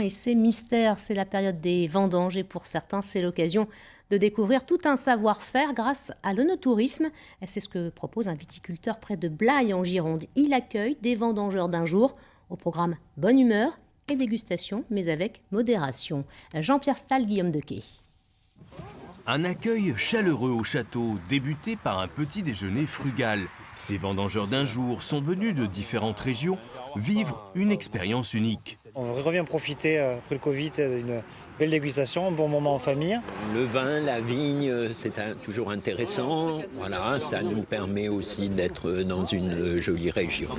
et ses mystères. C'est la période des vendanges et pour certains, c'est l'occasion de découvrir tout un savoir-faire grâce à l'œnotourisme. C'est ce que propose un viticulteur près de Blaye en Gironde. Il accueille des vendangeurs d'un jour au programme bonne humeur et dégustation, mais avec modération. Jean-Pierre Stahl, Guillaume Dequet. Un accueil chaleureux au château, débuté par un petit déjeuner frugal. Ces vendangeurs d'un jour sont venus de différentes régions vivre une expérience unique. On revient profiter, après le Covid, d'une belle dégustation, un bon moment en famille. Le vin, la vigne, c'est toujours intéressant. Voilà, ça nous permet aussi d'être dans une jolie région.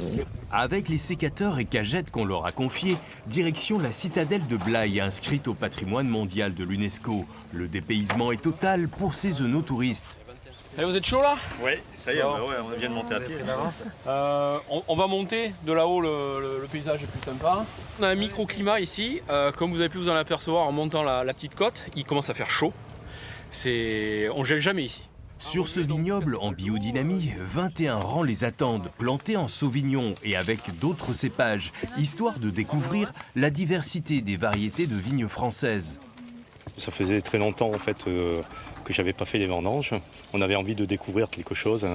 Avec les sécateurs et cagettes qu'on leur a confiés, direction la citadelle de Blaye, inscrite au patrimoine mondial de l'UNESCO. Le dépaysement est total pour ces œnotouristes. Allez, vous êtes chaud là? Oui, ça y est, on vient de monter à pied. On va monter de là-haut, le paysage est plus sympa. On a un microclimat ici, comme vous avez pu vous en apercevoir en montant la petite côte, il commence à faire chaud. On gèle jamais ici. Sur ce vignoble en biodynamie, 21 rangs les attendent, plantés en sauvignon et avec d'autres cépages, histoire de découvrir la diversité des variétés de vignes françaises. Ça faisait très longtemps en fait que j'avais pas fait les vendanges. On avait envie de découvrir quelque chose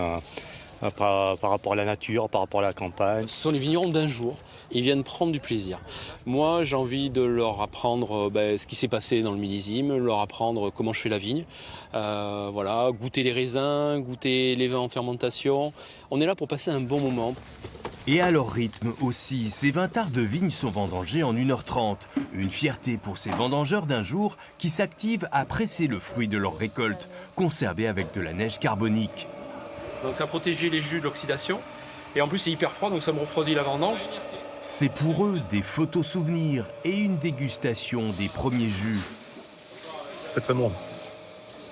par rapport à la nature, par rapport à la campagne. Ce sont les vignerons d'un jour, ils viennent prendre du plaisir. Moi j'ai envie de leur apprendre ce qui s'est passé dans le millésime, leur apprendre comment je fais la vigne, voilà, goûter les raisins, goûter les vins en fermentation. On est là pour passer un bon moment. Et à leur rythme aussi, ces 20 arts de vignes sont vendangés en 1h30. Une fierté pour ces vendangeurs d'un jour qui s'activent à presser le fruit de leur récolte, conservé avec de la neige carbonique. Donc ça protège les jus de l'oxydation. Et en plus c'est hyper froid, donc ça me refroidit la vendange. C'est pour eux des photos souvenirs et une dégustation des premiers jus. Très très bon.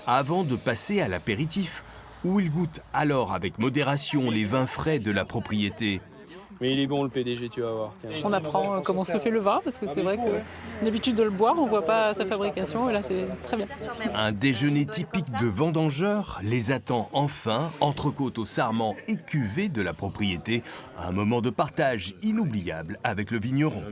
Avant de passer à l'apéritif, où ils goûtent alors avec modération les vins frais de la propriété. Mais il est bon le PDG, tu vas voir. Tiens. On apprend comment se fait le vin, parce que c'est vrai qu'on a l'habitude de le boire, on ne voit pas sa fabrication, et là c'est très bien. Un déjeuner typique de vendangeurs les attend enfin, entrecôte au sarment et cuvée de la propriété. Un moment de partage inoubliable avec le vigneron.